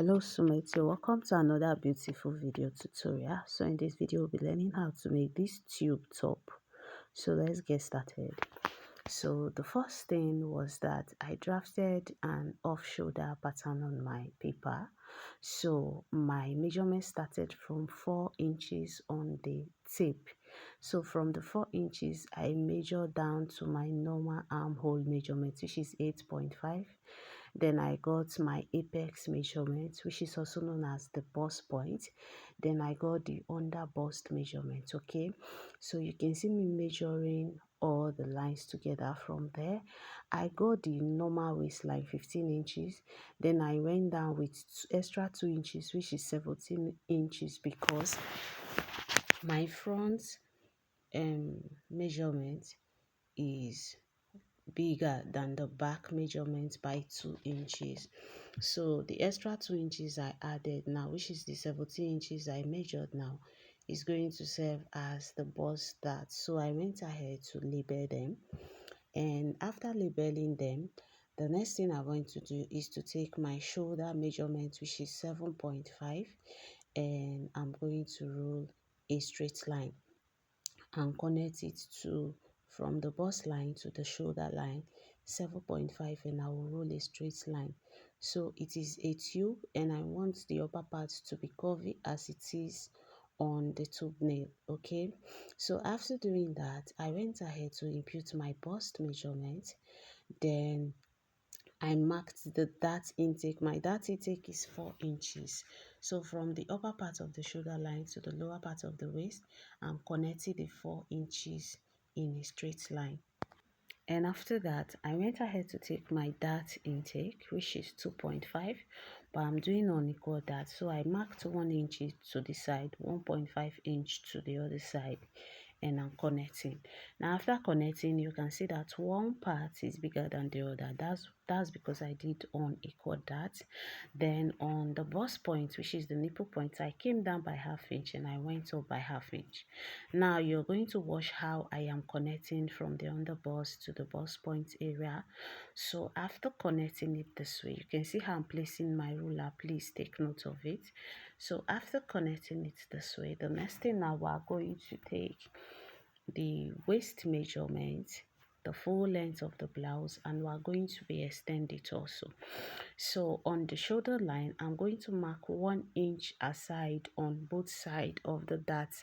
Hello Sumeti, welcome to another beautiful video tutorial. So in this video we'll be learning how to make this tube top. So let's get started. So the first thing was that I drafted an off-shoulder pattern on my paper. So my measurement started from 4 inches on the tape. So from the 4 inches I measured down to my normal armhole measurement, which is 8.5. Then I got my apex measurement, which is also known as the bust point. Then I got the under bust measurement. Okay, so you can see me measuring all the lines together. From there I got the normal waistline 15 inches. Then I went down with extra 2 inches, which is 17 inches, because my front measurement is bigger than the back measurement by 2 inches. So the extra 2 inches I added now, which is the 17 inches I measured now, is going to serve as the bust dart. So I went ahead to label them, and after labeling them, the next thing I'm going to do is to take my shoulder measurement, which is 7.5, and I'm going to roll a straight line and connect it to from the bust line to the shoulder line 7.5, and I will roll a straight line. So it is a tube and I want the upper part to be curvy as it is on the tube nail. Okay, so after doing that I went ahead to impute my bust measurement. Then I marked the dart intake. My dart intake is 4 inches. So from the upper part of the shoulder line to the lower part of the waist, I'm connecting the 4 inches in a straight line. And after that, I went ahead to take my dart intake, which is 2.5, but I'm doing unequal dart. So I marked 1 inch to the side, 1.5 inch to the other side, and I'm connecting. Now after connecting, you can see that one part is bigger than the other. That's because I did unequal dart. Then on the bust point, which is the nipple point, I came down by ½ inch and I went up by ½ inch. Now you're going to watch how I am connecting from the under bust to the bust point area. So after connecting it this way, you can see how I'm placing my ruler. Please take note of it. So after connecting it this way, the next thing now we're going to take the waist measurement, the full length of the blouse, and we're going to be extend it also. So on the shoulder line, I'm going to mark 1 inch aside on both sides of the dart,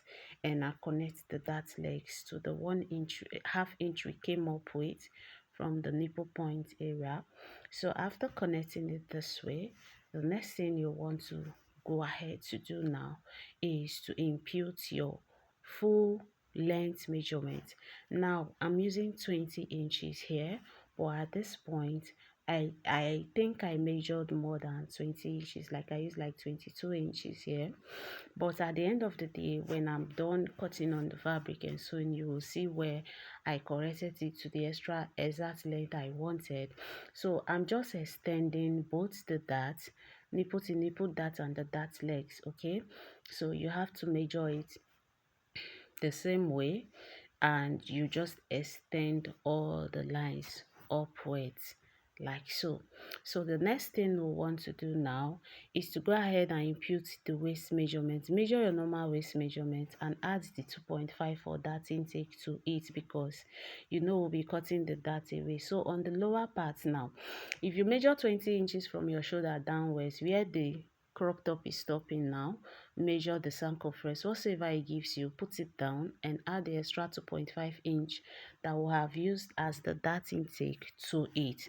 and I connect the dart legs to the 1 inch, ½ inch we came up with from the nipple point area. So after connecting it this way, the next thing you want to go ahead to do now is to impute your full length measurement. Now I'm using 20 inches here, but at this point I think I measured more than 20 inches, like I used like 22 inches here. But at the end of the day, when I'm done cutting on the fabric and sewing, you will see where I corrected it to the extra exact length I wanted. So I'm just extending both the dart, nipple to nipple dart, and the dart legs. Okay, so you have to measure it the same way, and you just extend all the lines upwards like so. So the next thing we want to do now is to go ahead and impute the waist measurement. Measure your normal waist measurement and add the 2.5 for that intake to it, because you know we'll be cutting the dart away. So on the lower part now, if you measure 20 inches from your shoulder downwards, where the crop top is stopping now, measure the circumference. Whatever it gives you, put it down and add the extra 2.5 inch that we have used as the dart intake to it,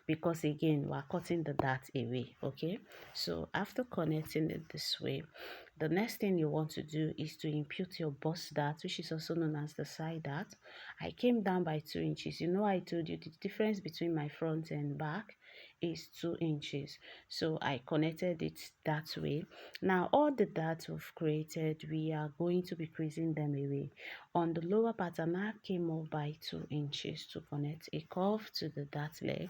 because again we're cutting the dart away. Okay, so after connecting it this way, the next thing you want to do is to impute your bust dart, which is also known as the side dart. I came down by 2 inches. You know, I told you the difference between my front and back is 2 inches. So I connected it that way. Now all the darts we've created, we are going to be creasing them away. On the lower part, I came up by 2 inches to connect a curve to the dart leg.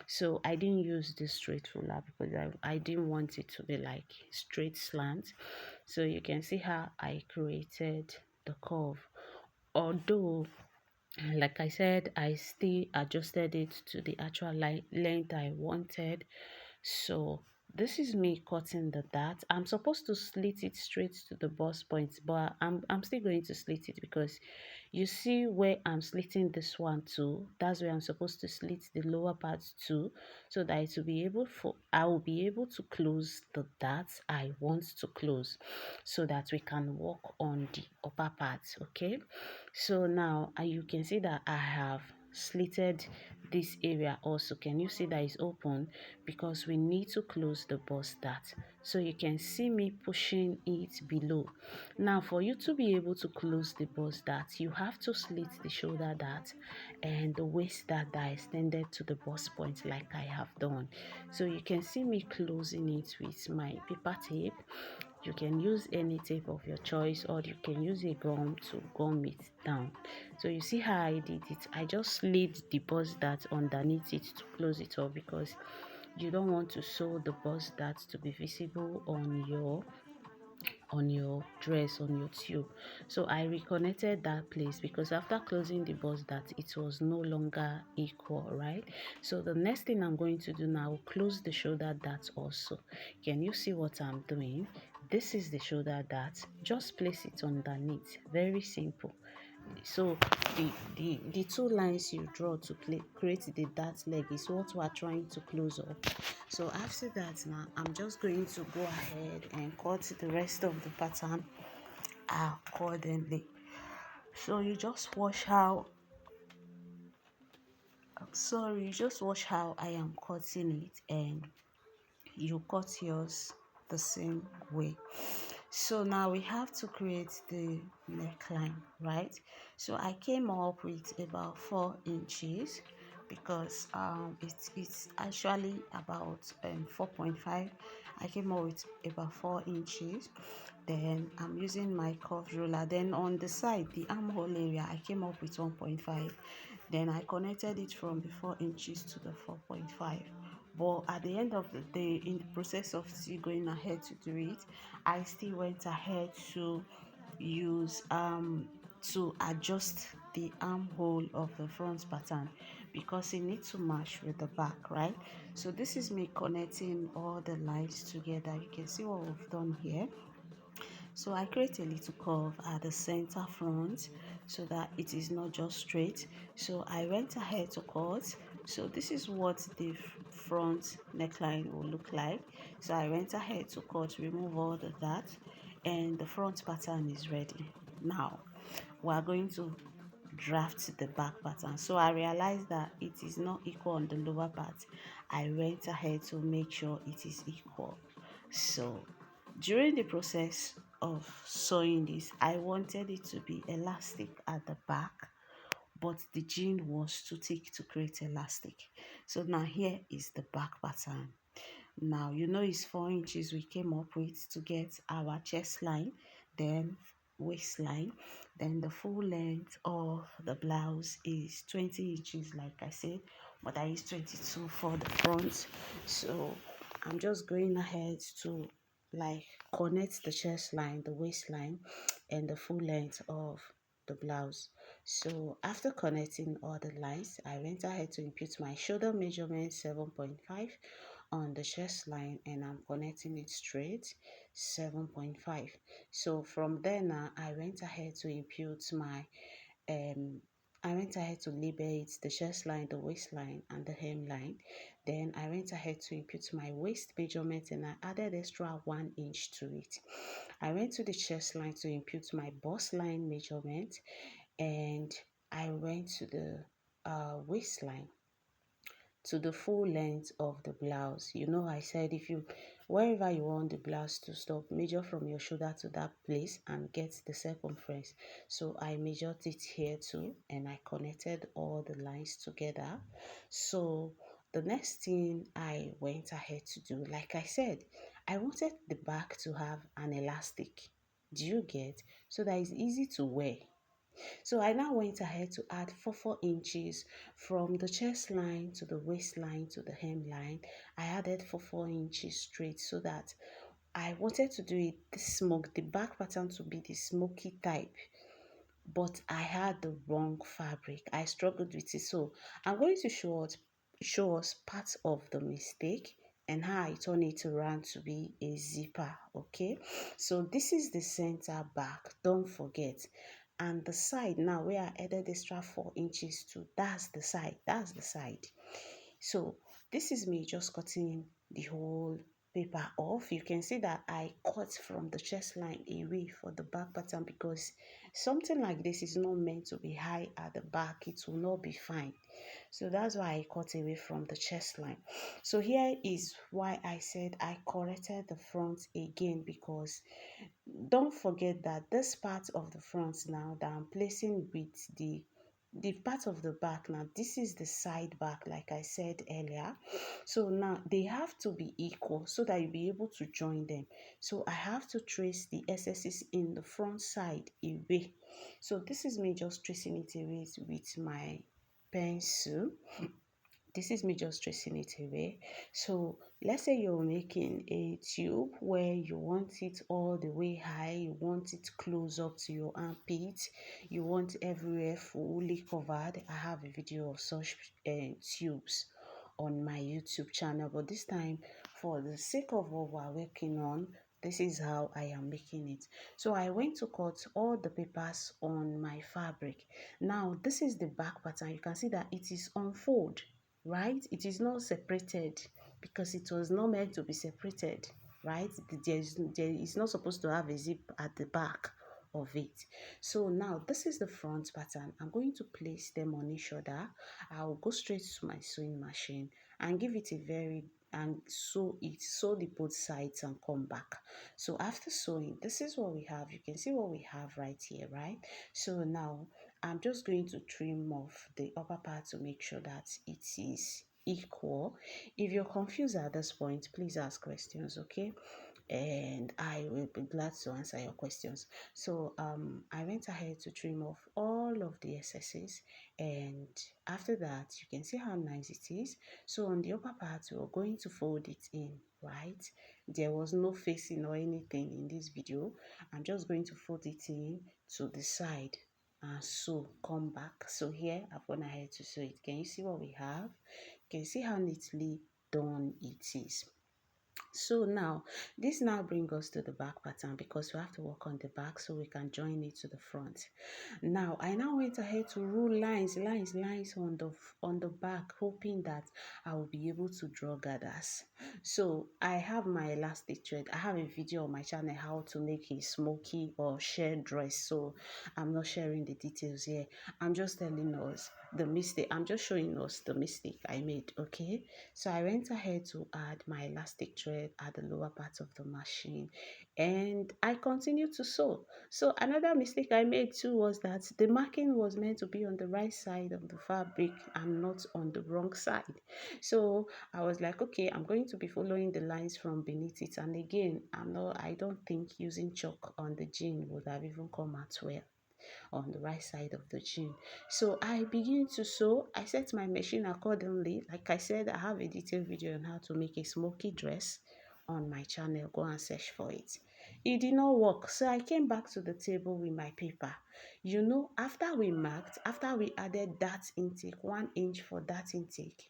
So I didn't use this straight ruler because I didn't want it to be like straight slant. So you can see how I created the curve. Although, like I said, I still adjusted it to the actual length I wanted. So this is me cutting the dart. I'm supposed to slit it straight to the bust point, but I'm still going to slit it because you see where I'm slitting this one too. That's where I'm supposed to slit the lower part too, so that it will be able for I will be able to close the dart I want to close, so that we can work on the upper part. Okay, so now you can see that I have slitted this area also. Can you see that it's open? Because we need to close the bust dart. So you can see me pushing it below. Now for you to be able to close the bust dart, you have to slit the shoulder dart and the waist dart that are extended to the bust point like I have done. So you can see me closing it with my paper tape. You can use any tape of your choice, or you can use a gum to gum it down. So you see how I did it. I just slid the bust dart underneath it to close it up, because you don't want to sew the bust dart to be visible on your dress, on your tube. So I reconnected that place, because after closing the bust dart, it was no longer equal, right? So the next thing I'm going to do now, close the shoulder dart also. Can you see what I'm doing? This is the shoulder dart. Just place it underneath. Very simple. So the two lines you draw to create the dart leg is what we are trying to close up. So after that, now I'm just going to go ahead and cut the rest of the pattern accordingly. So you just watch how I am cutting it, and you cut yours the same way. So now we have to create the neckline, right? So I came up with about 4 inches, because it's actually about 4.5. I came up with about 4 inches. Then I'm using my curved ruler. Then on the side, the armhole area, I came up with 1.5. Then I connected it from the 4 inches to the 4.5. But at the end of the day, in the process of still going ahead to do it, I still went ahead to use to adjust the armhole of the front pattern, because it needs to match with the back, right? So this is me connecting all the lines together. You can see what we've done here. So I create a little curve at the center front, so that it is not just straight. So I went ahead to cut. So this is what the front neckline will look like. So I went ahead to cut, remove all the that, and the front pattern is ready. Now we are going to draft the back pattern. So I realized that it is not equal on the lower part. I went ahead to make sure it is equal. So during the process of sewing this, I wanted it to be elastic at the back, but the jean was too thick to create elastic. So now here is the back pattern. Now you know it's 4 inches we came up with to get our chest line, then waistline. Then the full length of the blouse is 20 inches, like I said, but I use 22 for the front. So I'm just going ahead to like connect the chest line, the waistline, and the full length of the blouse. So after connecting all the lines, I went ahead to input my shoulder measurement 7.5 on the chest line, and I'm connecting it straight 7.5. So from there now I went ahead to input my um I went ahead to label it the chest line, the waistline, and the hemline. Then I went ahead to input my waist measurement, and I added extra 1 inch to it. I went to the chest line to input my bust line measurement, and I went to the waistline to the full length of the blouse. You know, I said if you wherever you want the blouse to stop, measure from your shoulder to that place and get the circumference. So I measured it here too, and I connected all the lines together. So the next thing I went ahead to do, like I said, I wanted the back to have an elastic. Do you get? So that it's easy to wear. So I now went ahead to add 4 inches from the chest line to the waistline to the hemline. I added 4 inches straight, so that I wanted to do it the back pattern to be the smoky type, but I had the wrong fabric. I struggled with it. So I'm going to show us parts of the mistake and how I turn it around to be a zipper. Okay, so this is the center back, don't forget. And the side now where I added extra 4 inches to, that's the side. So this is me just cutting the whole paper off. You can see that I cut from the chest line away for the back pattern, because something like this is not meant to be high at the back. It will not be fine. So that's why I cut away from the chest line. So here is why I said I corrected the front again, because don't forget that this part of the front now that I'm placing with the part of the back, now this is the side back like I said earlier. So now they have to be equal so that you'll be able to join them. So I have to trace the excesses in the front side away. So this is me just tracing it away with my pencil. This is me just tracing it away. So let's say you're making a tube where you want it all the way high, you want it close up to your armpit, you want everywhere fully covered. I have a video of such tubes on my YouTube channel, but this time, for the sake of what we're working on, this is how I am making it. So I went to cut all the papers on my fabric. Now this is the back pattern. You can see that it is unfold, right? It is not separated because it was not meant to be separated, right? There is not supposed to have a zip at the back of it. So now this is the front pattern. I'm going to place them on each other. I'll go straight to my sewing machine and give it a very and sew the both sides and come back. So after sewing, this is what we have. You can see what we have right here, right? So now I'm just going to trim off the upper part to make sure that it is equal. If you're confused at this point, please ask questions, okay? And I will be glad to answer your questions. So I went ahead to trim off all of the excesses, and after that you can see how nice it is. So on the upper part, we're going to fold it in, right? There was no facing or anything in this video. I'm just going to fold it in to the side and sew, come back. So here I've gone ahead to sew it. Can you see what we have? You can see how neatly done it is. So now this now brings us to the back pattern, because we have to work on the back so we can join it to the front. Now I now went ahead to rule lines on the back, hoping that I will be able to draw gathers. So I have my elastic thread. I have a video on my channel how to make a smoky or sheer dress, so I'm not sharing the details here. I'm just telling us the mistake. I'm just showing us the mistake I made. Okay, so I went ahead to add my elastic thread at the lower part of the machine, and I continued to sew. So another mistake I made too was that the marking was meant to be on the right side of the fabric and not on the wrong side. So I was like, okay, I'm going to be following the lines from beneath it. And again, I don't think using chalk on the jean would have even come out well on the right side of the jean. So I begin to sew. I set my machine accordingly. Like I said, I have a detailed video on how to make a smoky dress on my channel. Go and search for it. It did not work, so I came back to the table with my paper. You know, after we marked, after we added that intake, 1 inch for that intake,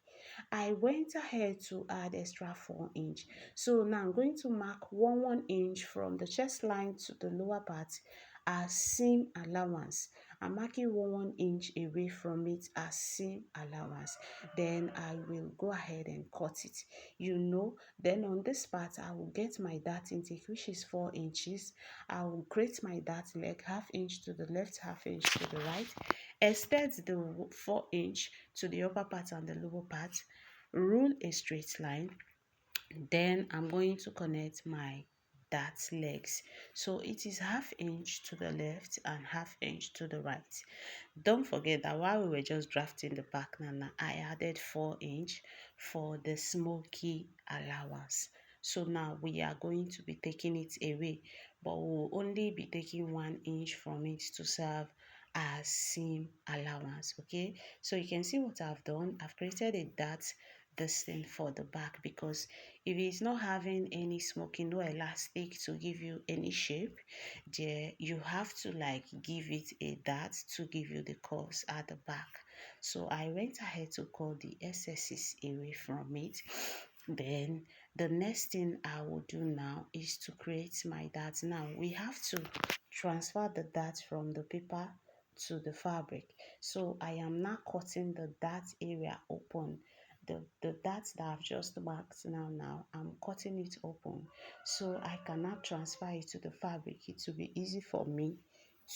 I went ahead to add extra 4 inch. So now I'm going to mark 1 inch from the chest line to the lower part as seam allowance. I'm marking 1 inch away from it as seam allowance. Then I will go ahead and cut it. You know, then on this part I will get my dart intake, which is 4 inches. I will create my dart leg, 1/2 inch to the left, 1/2 inch to the right, extend the 4 inch to the upper part and the lower part, rule a straight line. Then I'm going to connect my dart legs. So it is 1/2 inch to the left and 1/2 inch to the right. Don't forget that while we were just drafting the back nana, I added 4 inch for the smoky allowance. So now we are going to be taking it away, but we'll only be taking 1 inch from it to serve as seam allowance. Okay, so you can see what I've done. I've created a dart this thing for the back, because if it's not having any smoking, no elastic to give you any shape, there you have to like give it a dart to give you the curves at the back. So I went ahead to cut the excesses away from it. Then The next thing I will do now is to create my dart. Now we have to transfer the dart from the paper to the fabric. So I am now cutting the dart area open. The dart that I've just marked now I'm cutting it open so I cannot transfer it to the fabric. It will be easy for me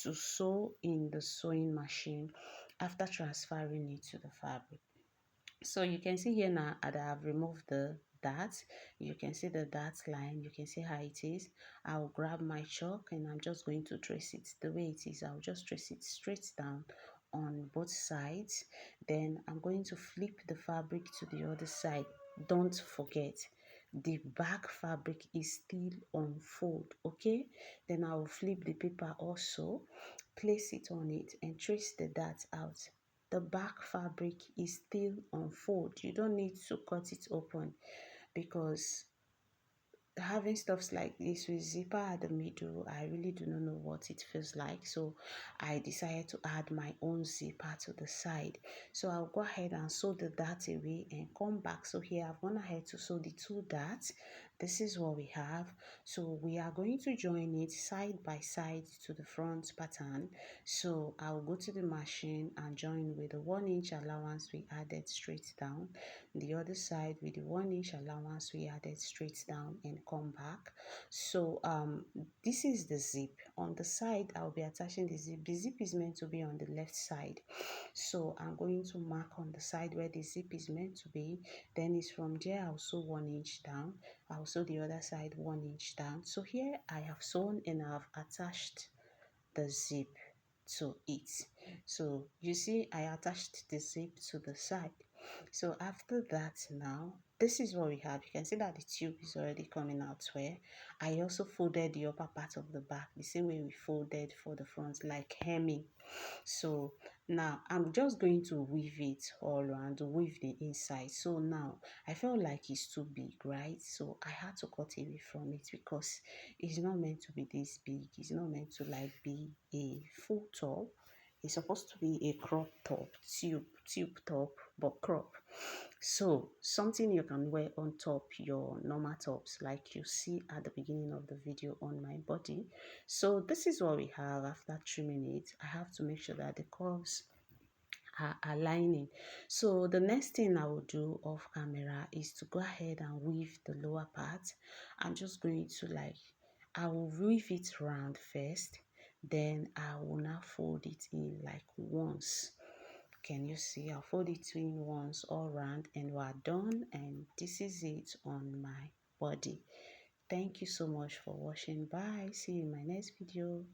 to sew in the sewing machine after transferring it to the fabric. So you can see here now that I've removed the dart. You can see the dart line. You can see how it is. I'll grab my chalk and I'm just going to trace it the way it is. I'll just trace it straight down on both sides. Then I'm going to flip the fabric to the other side. Don't forget, the back fabric is still on fold, okay? Then I will flip the paper also, place it on it and trace the dart out. The back fabric is still on fold. You don't need to cut it open because having stuffs like this with zipper at the middle, I really do not know what it feels like, so I decided to add my own zipper to the side. So I'll go ahead and sew the dart away and come back. So here I've gone ahead to sew the two darts. This is what we have. So we are going to join it side by side to the front pattern. So I'll go to the machine and join with the 1-inch allowance we added straight down, the other side with the 1-inch allowance we added straight down, and come back. So this is the zip. On the side I'll be attaching the zip. The zip is meant to be on the left side, so I'm going to mark on the side where the zip is meant to be. Then it's from there I'll sew 1 inch down. I'll sew the other side 1 inch down. So here I have sewn and I've attached the zip to it. So you see I attached the zip to the side. So after that, now this is what we have. You can see that the tube is already coming out where I also folded the upper part of the back the same way we folded for the front, like hemming. So now I'm just going to weave it all around, weave the inside. So now I felt like it's too big, right? So I had to cut away from it because it's not meant to be this big. It's not meant to like be a full top. It's supposed to be a crop top, tube top, but crop. So something you can wear on top your normal tops, like you see at the beginning of the video on my body. So this is what we have after trimming it. I have to make sure that the curves are aligning. So the next thing I will do off camera is to go ahead and weave the lower part. I'm just going to I will weave it round first, then I will now fold it in like once. Can you see? I'll fold it in once all round and we're done, and this is it on my body. Thank you so much for watching. Bye. See you in my next video.